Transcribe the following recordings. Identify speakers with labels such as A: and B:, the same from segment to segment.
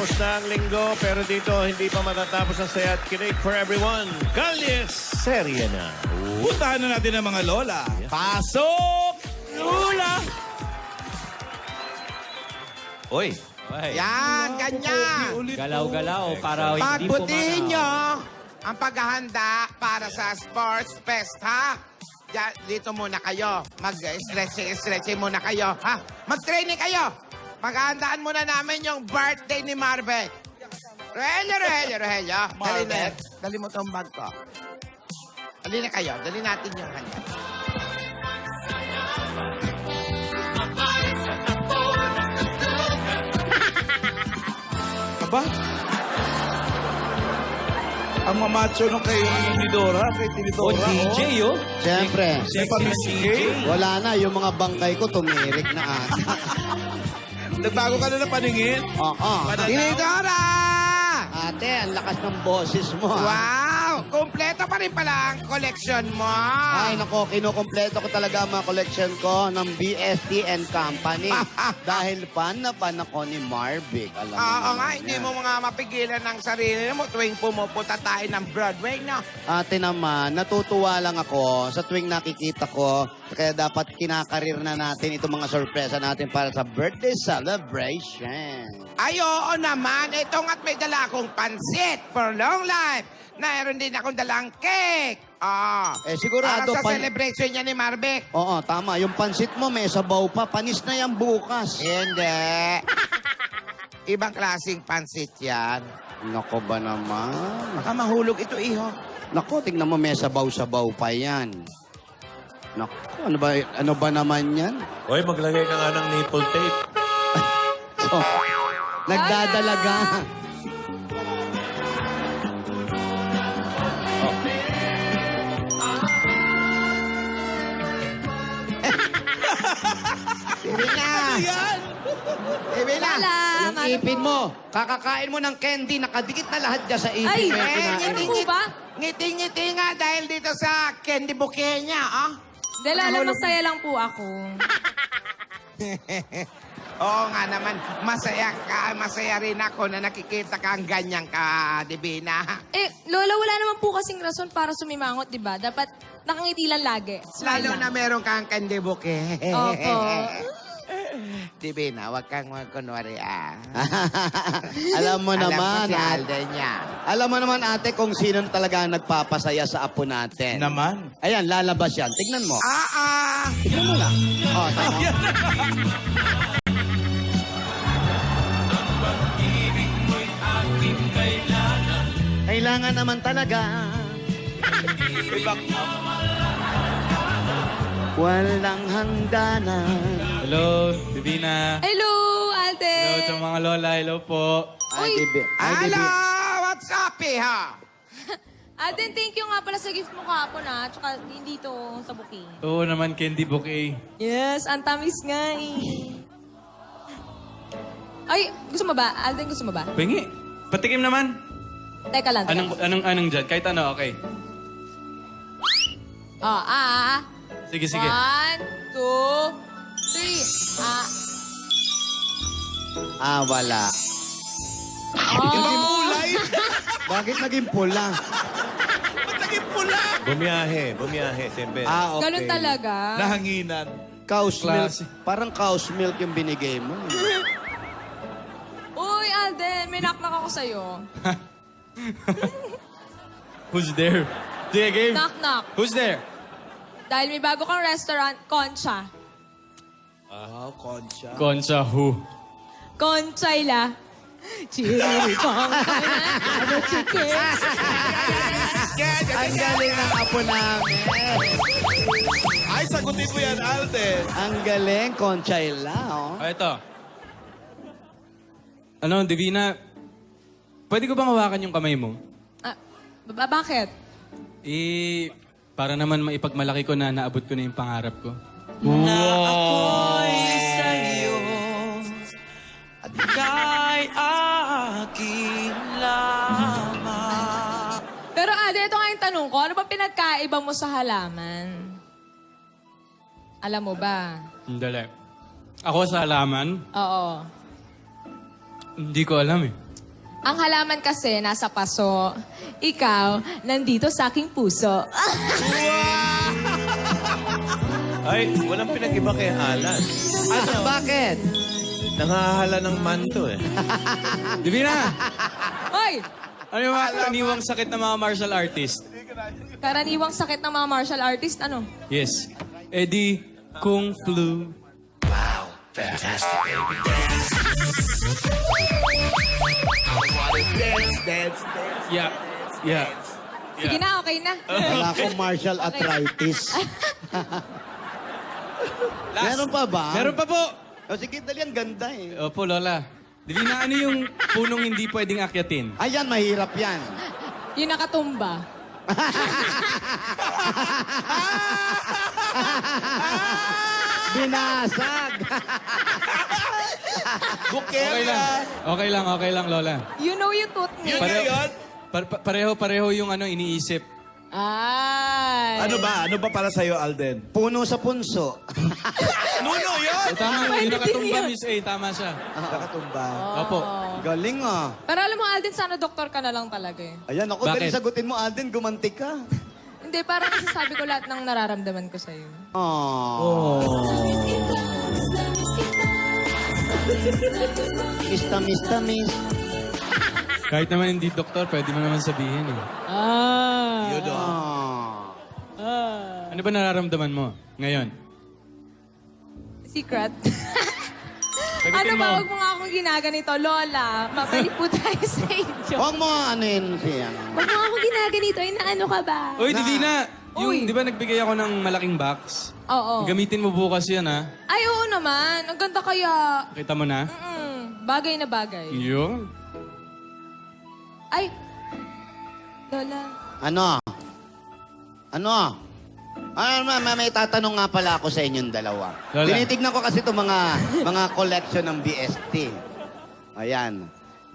A: Tapos na ang linggo, pero dito hindi pa matatapos ang saya at kilig for everyone. Kalye, serye na.
B: Puntahan na natin ang mga lola. Pasok! Lola!
A: Uy.
C: Yan, ganyan.
D: Galaw-galaw para hindi
C: Pagbutihin nyo ang paghahanda para sa Sports Fest, ha? Dito muna kayo. Mag-stretching muna kayo, ha? Mag-training kayo. Paghahandaan muna namin yung birthday ni Marbec. Rogelio. Dali mo tong bag ko. Dali na kayo. Dali natin yung kanya.
B: Aba? Ang mamacho nung kay Tinidora,
D: O DJ, oh.
E: Siyempre.
B: DJ.
E: Wala na. Yung mga bangkay ko tumirik na ata.
B: Nagbago ka na ng paningin?
E: Oo.
C: Tinidora!
E: Ate, ang lakas ng boses mo.
C: Wow! Kumpleto pa rin pala ang collection mo.
E: Ay, nako, kinukompleto ko talaga ang mga collection ko ng BST and Company. Dahil fan na fan ako ni Marvic. Alam mo
C: Oo
E: naman
C: nga,
E: yan.
C: hindi mo mga mapigilan ng sarili mo tuwing pumupunta tayo ng Broadway, no?
E: Ate naman, natutuwa lang ako sa tuwing nakikita ko. Kaya dapat kinakarir na natin itong mga sorpresa natin para sa birthday celebration.
C: Ay, oo naman. Ito nga't may dala akong pansit for long life. Mayroon din akong dalang cake.
E: Sigurado
C: para sa celebration niya ni Marbec.
E: Oo, tama. Yung pansit mo may sabaw pa. Panis na yan bukas.
C: Hindi. Ibang klaseng pansit yan.
E: Nako ba naman?
C: Baka mahulog ito, iho.
E: Nako, tingnan mo may sabaw-sabaw pa yan. Nako, ano ba naman yan?
A: Uy, maglagay ka nga ng nipple tape.
E: So, nagdadalaga.
C: Sige na. Sige na.
E: Yung ipin mo, kakakain mo ng candy, nakadikit na lahat dyan sa ipin
F: Ay,
E: mo. yung kinain
F: ano
E: mo.
F: po ba?
C: Ngiti-ngiti nga dahil dito sa candy bouquet niya, ah.
F: Dahil alam, masaya lang po ako.
C: Oo nga naman, masaya rin ako na nakikita kang ganyan ka, Divina.
F: Lola, wala naman po kasing rason para sumimangot, di ba? Dapat nakangiti lang lagi. Smile
C: Lalo na
F: lang.
C: meron kang candy bouquet.
F: Opo.
C: Divina, wag kang magkunwari, ah.
E: Alam mo naman,
C: Alam ko si
E: ate.
C: Alden niya.
E: Alam mo naman, ate, kung sino talaga ang nagpapasaya sa apo natin.
B: Naman.
E: Ayan, lalabas yan. Tignan mo.
C: Ah.
E: Tignan mo lang. Oh, tama. Kailangan naman talaga. Walang hangganan.
D: Hello, Divina.
F: Hello, Alte.
D: Hello sa mga lola. Hello po.
E: Ay,
F: Uy.
E: Bibi. Ay,
C: Hello!
E: Bibi.
C: What's up, ha?
F: Alden, thank you nga pala sa gift mo kahapon, ha? Tsaka dito sa booking.
D: Oo naman, candy bouquet.
F: Yes, ang tamis nga, eh. Ay, gusto mo ba? Alden, gusto mo ba?
D: Pingi. Patikim naman.
F: Teka lang, teka.
D: Anong dyan? Kahit ano, okay.
F: Oh,
D: Sige, sige.
F: 1, 2, 3.
E: Wala.
B: Ibang kulay.
E: Bakit naging pula?
B: Ba't naging pula?
A: Bumiyahe, tembe.
E: Okay.
F: Ganun talaga.
B: Nahanginan.
E: Cow's milk.
D: Klase.
E: Parang cow's milk yung binigay mo.
F: Uy, Alden, may knock-knock ako sa'yo.
D: Who's there? Sige, game.
F: Knock-knock.
D: Who's there?
F: Dahil may bago kang restaurant, Concha.
B: Concha.
D: Concha who?
F: Conchayla. Chirikong ano chicken.
E: Ang galing ng apo namin.
B: Ay, sagutin mo yan, Alden.
E: Ang galing, Conchayla, oh.
D: Ito. Ano, Divina? Pwede ko bang hawakan yung kamay mo?
F: Bakit?
D: Para naman maipagmalaki ko na naabot ko na yung pangarap ko.
G: Ako'y sa'yo at ika'y akin lamang.
F: Pero Ade, ito nga yung tanong ko. Ano ba pinagkaiba mo sa halaman? Alam mo ba?
D: Dali. Ako sa halaman,
F: Oo.
D: hindi ko alam eh.
F: Ang halaman kasi nasa paso. Ikaw, nandito sa aking puso.
A: Ay, walang pinag-iba kay Alan.
E: Ano? Bakit?
A: Nangahala ng manto eh.
D: Divina!
F: Hoy!
D: Ano yung mga karaniwang sakit ng mga martial artist?
F: Karaniwang sakit ng mga martial artist, ano?
D: Yes. Eddie Kung Flu. Yeah. Yeah.
F: Sige na, okay na.
E: Wala akong martial arthritis. Meron pa ba?
D: Meron pa po.
E: O sige, dali, ang ganda eh.
D: Opo, Lola. Divina, ano yung punong hindi pwedeng akyatin?
E: Ayan, mahirap yan.
F: Yung nakatumba.
E: Binasag.
D: Okay lang, Lola.
F: You know you tooth me.
D: Pareho yung ano iniisip.
F: Ay.
B: Ano ba para sa'yo, Alden?
E: Puno sa punso.
B: Nuno yun!
D: Tama, yung nakatumba,
F: yun.
D: Miss A. Tama siya.
E: Nakatumba.
D: Opo.
E: Galing ah.
F: Pero alam mo, Alden, sana doktor ka na lang talaga eh.
E: Ayan, ako
D: Bakit?
E: dali sagutin mo, Alden, gumanti ka.
F: Hindi, parang nasasabi ko lahat ng nararamdaman ko sa'yo.
E: Oh. Miss.
D: Kahit naman hindi doktor, pwede mo naman sabihin eh.
B: Yun o.
E: Oh.
D: Ano ba nararamdaman mo ngayon?
F: Secret.
D: Sagutin
F: Ano ba,
D: mo.
F: huwag mo nga akong ginaganito, Lola. Mabalik po tayo sa inyo.
E: Huwag mo ano yun siya.
F: Huwag mo akong ginaganito. Ay, naano ka ba?
D: Uy, Divina! Yung,
F: Uy.
D: di ba nagbigay ako ng malaking box?
F: Oo.
D: Gamitin mo bukas yan, ha?
F: Ay, oo naman. Ang ganda kaya.
D: Kita mo na?
F: Bagay na bagay.
D: Yun.
F: Ay, Lola.
E: Ano? May tatanong nga pala ako sa inyong dalawa.
D: Lola.
E: Tinitignan ko kasi itong mga collection ng BST. Ayan.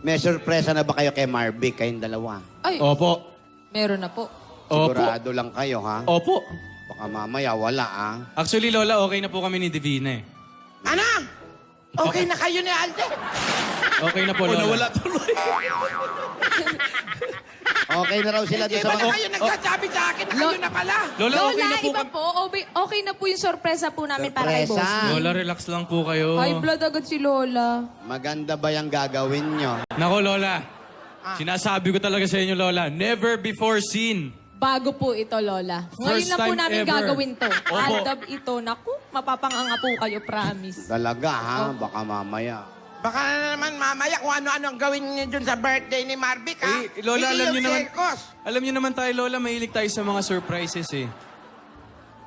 E: May sorpresa na ba kayo kay Marvick, kayong dalawa?
F: Ay,
D: Opo.
F: meron na po.
D: Opo.
E: Sigurado lang kayo, ha?
D: Opo.
E: Baka mamaya wala, ha?
D: Actually, Lola, okay na po kami ni Divina eh.
C: Ano? Okay na kayo ni Alden?
D: Okay na po,
B: O,
D: Lola.
B: nawala tuloy.
E: Okay na raw sila doon
C: Hindi
E: sa
C: ba na
E: mga...
C: kayo nagsasabi sa akin na kayo na pala?
D: Lola, okay na po
F: iba
D: kami.
F: po. Okay na po yung sorpresa po namin para kay
E: Sorpresa.
F: Boss.
D: Lola, relax lang po kayo.
F: High blood agad si Lola.
E: Maganda ba yung gagawin nyo?
D: Nako, Lola. Sinasabi ko talaga sa inyo, Lola, never before seen.
F: Bago po ito, Lola. Ngayon
D: First
F: lang po
D: time
F: namin
D: ever.
F: gagawin to.
D: Opo.
F: Aldab ito. Naku, mapapanganga po kayo, promise.
E: Talaga, ha? Baka mamaya.
C: Baka na naman mamaya kung ano-ano ang gawin niyo dun sa birthday ni Marvick, ha?
D: Eh, Lola,
C: Hindi
D: alam
C: yung
D: niyo naman...
C: circus.
D: Alam niyo naman tayo, Lola, mahilig tayo sa mga surprises eh.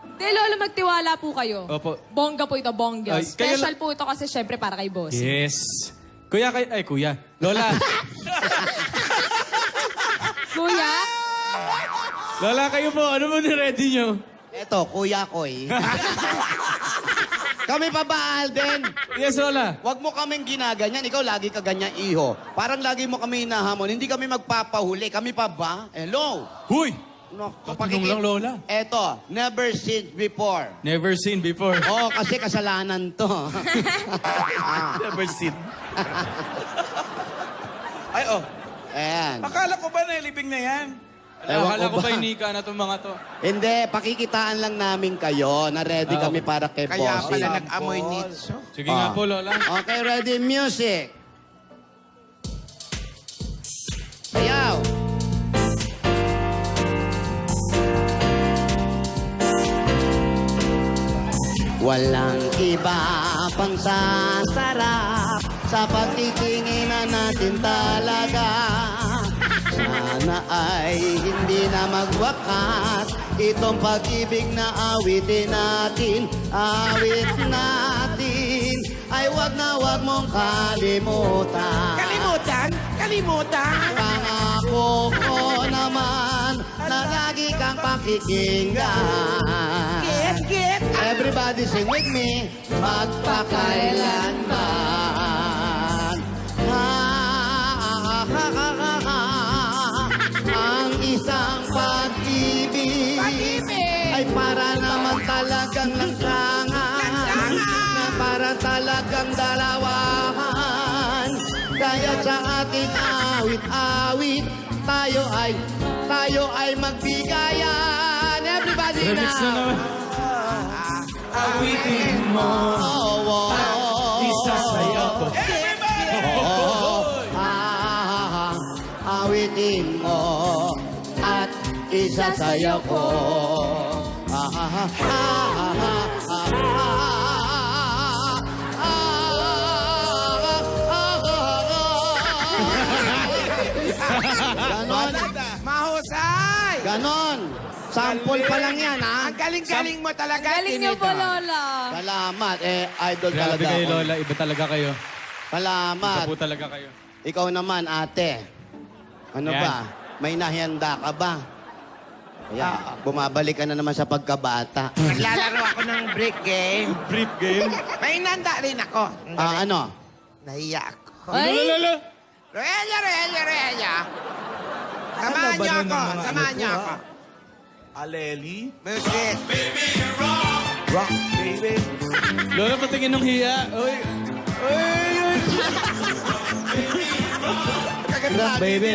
F: Hindi, Lola, magtiwala po kayo.
D: Opo.
F: Bongga po ito, bongga.
D: Ay, kaya
F: Special po ito kasi syempre para kay Boss.
D: Yes. Kuya, kuya. Lola.
F: Kuya?
D: Lola, kayo po, ano mo ni-ready nyo?
E: Eto, Kuya Koy. Kami pa ba, Alden?
D: Yes, Lola.
E: Huwag mo kaming ginaganyan. Ikaw lagi ka ganyan, iho. Parang lagi mo kami hinahamon. Hindi kami magpapahuli. Kami pa ba? Hello?
D: Huy!
E: No,
D: Tatanong lang, Lola.
E: Eto, never seen before.
D: Never seen before.
E: Oo, kasi kasalanan to.
B: Never seen. Ay, oh.
E: Ayan.
B: Akala ko ba nailibing na yan?
E: Ewan
D: Akala
E: ko
D: ko
E: ba?
D: ba inika na itong mga to?
E: Hindi, pakikitaan lang namin kayo na ready
D: Ah,
E: kami para kay
C: Kaya
E: Bossing.
C: pala nag-amoy nitso.
D: Sige nga
E: Ah.
D: po, Lola.
E: Okay, ready? Music. Sayaw. Walang iba pang sasarap sa pagtitinginan natin talaga. Sana ay hindi na magwakas itong pag-ibig na awitin natin. Awit natin ay wag na wag mong kalimutan.
C: Kalimutan.
E: Pangako ko naman na lagi kang pakikinggan.
C: Get.
E: Everybody sing with me. Magpakailanman. Ang isang pag-ibig ay para naman talagang lansangan. Na para talagang dalawahan. Kaya sa ating awit-awit. Tayo ay magbigayan. Everybody
D: Remix na naman.
G: Awitin mo. Isasayaw ko.
E: Awitin mo at isasayaw ko. Ganon.
C: Mahusay!
E: Ganon. Sample pa lang yan, ha?
C: Ang galing-galing mo talaga,
F: Galing niyo po,
C: Tinidor.
F: Lola.
E: Salamat. Idol
D: Grabe
E: talaga
D: kayo,
E: ako.
D: Lola. Iba talaga kayo.
E: Salamat.
D: Iba po talaga kayo.
E: Ikaw naman, ate. Ano
D: Yan.
E: ba? May nahihanda ka ba? Kaya, bumabalik ka na naman sa pagkabata.
C: Naglalaro ako ng brick game.
D: Brief game.
C: May nanda rin ako.
E: Ano?
C: Nahiya ako.
F: Ay!
D: Lola.
C: Roelia! Samahan niyo
B: labanan
C: ako.
B: ng mga
C: Samahan
B: ano
C: niyo
B: to,
C: ako.
B: Aleli.
C: Music.
B: Rock, baby.
D: Lola, patingin ng hiya. Uy.
E: Rock baby.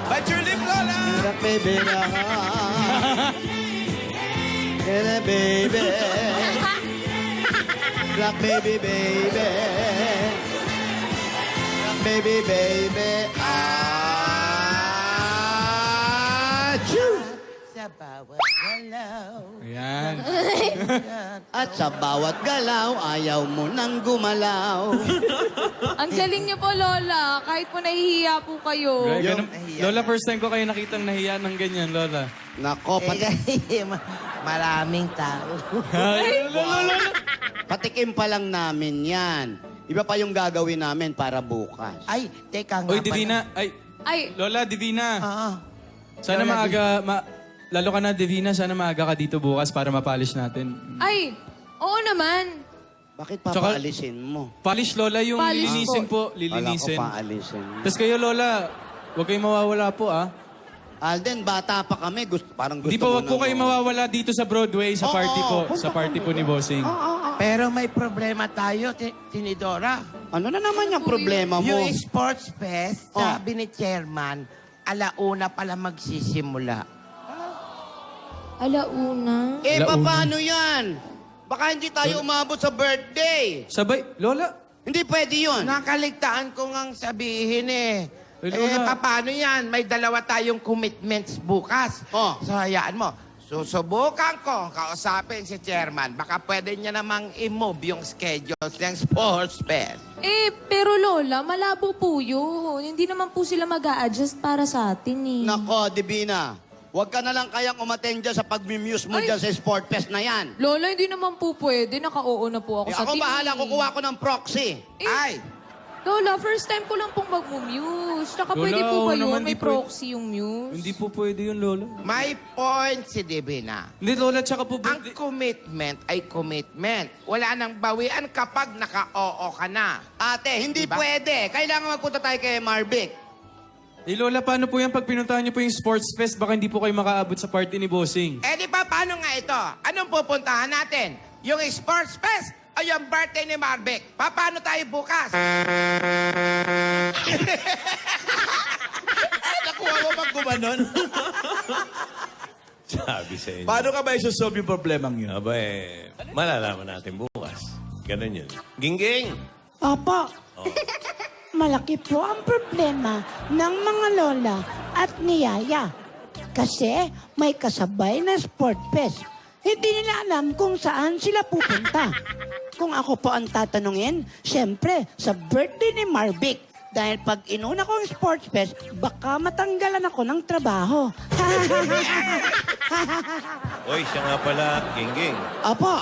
B: Bite your lip, Lola.
E: Rock baby. Rock baby. Rock baby, baby. Rock baby, baby. Achoo!
C: Sa bawat galaw.
D: Ayan.
E: At sa bawat galaw, ayaw mo nang gumalaw.
F: Ang galing niyo po, Lola. Kahit po nahihiya po kayo.
D: Lola, first time ko kayo nakitang nahiya ng ganyan, Lola.
E: Nako,
C: Maraming tao.
E: patikim pa lang namin yan. Iba pa yung gagawin namin para bukas.
C: Ay, teka nga
D: Uy, Divina.
F: Ay,
D: Lola, Divina.
C: Oo.
D: Sana maaga, lalo ka na, Divina, sana maaga ka dito bukas para mapolish natin.
F: ay, oo naman.
E: Bakit
D: Tsaka-
E: papaalisin mo?
D: Polish, Lola, yung
F: Polish
D: lilinisin po.
E: Wala ko
D: Lilinisin.
E: paalisin.
D: Tapos kayo, Lola, huwag kayong mawawala po, ah.
E: Alden, bata pa kami. Parang gusto
D: Hindi po,
E: mo
D: huwag po
E: nang-
D: kayo mawawala dito sa Broadway, sa party po. Sa party po ni Bossing.
C: Pero may problema tayo, Tinidora.
E: Ano na naman yung problema mo?
C: Yung Sports Fest,
E: Oh.
C: sabi ni Chairman, alauna pala magsisimula.
F: Alauna.
D: Launa.
E: Paano yan? Baka hindi tayo umabot sa birthday.
D: Sabay, Lola,
E: Hindi pwede yun.
C: Nakaligtaan ko ngang sabihin eh.
D: Ay, Lola.
C: Paano yan? May dalawa tayong commitments bukas.
E: Oh.
C: So, hayaan mo. Susubukan ko kausapin si Chairman. Baka pwede niya namang i-move yung schedules ng Sports Fest.
F: Pero Lola, malabo po yun. Hindi naman po sila mag-a-adjust para sa atin eh.
E: Nako, Divina. Huwag ka na lang kayang umattend dyan sa pag-muse mo
F: Ay.
E: dyan sa Sport Fest na yan.
F: Lola, hindi naman po pwede. Naka-oo na po ako sa
E: Ako
F: team.
E: bahala,
F: eh.
E: kukuha ko ng proxy.
C: Ay!
F: Lola, first time ko lang pong mag-muse. Tsaka
D: Lola,
F: pwede po
D: oo
F: ba yun?
D: naman,
F: May
D: di pwede.
F: proxy yung muse?
D: hindi po pwede yun, Lola.
C: May point si Divina.
D: Hindi, Lola, tsaka po...
C: Ang commitment ay commitment. Wala nang bawian kapag naka-oo ka na.
E: Ate, hindi
C: Diba?
E: pwede. Kailangan magpunta tayo kay Marvic.
D: Lola, paano po yan pag pinuntahan niyo po yung sports fest? Baka hindi po kayo makaabot sa party ni Bossing.
C: Eh di ba, paano nga ito? Anong pupuntahan natin? Yung Sports Fest o yung birthday ni Marvic? Paano tayo bukas?
B: Nakuha mo pag gumanon.
A: Sabi sa inyo.
B: Paano ka ba isosolve yung problemang yun?
A: Aba malalaman natin bukas. Ganun yun. Gingging!
H: Opo. Malaki po ang problema ng mga lola at niyaya. Kasi may kasabay na sport fest. Hindi nila alam kung saan sila pupunta. Kung ako po ang tatanungin, syempre sa birthday ni Marvic. Dahil pag inuna ko ang sports fest, baka matanggalan ako ng trabaho.
A: Oy, siya nga pala, Gingging.
E: Opo.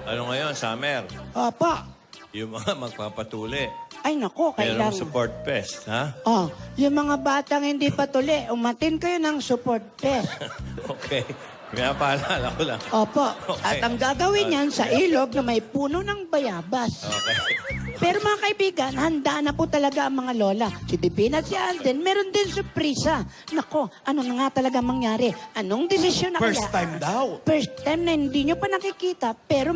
A: Ano ngayon, summer?
H: Opo.
A: Yung mga magpapatuli.
H: Ay nako,
A: Merong
H: kailangan.
A: support fest, ha?
H: Oh, yung mga batang hindi pa tuli, umatin kayo ng support fest.
A: Okay. Pinapaalala ko lang.
H: Opo.
A: Okay.
H: At ang gagawin niyan sa ilog na may puno ng bayabas.
A: Okay.
H: Pero mga kaibigan, handa na po talaga ang mga lola. Si Divina at si Alden, meron din surpresa. Nako, ano na nga talaga mangyari? Anong desisyon na
B: First
H: kaya?
B: time daw.
H: First time na hindi nyo pa nakikita, pero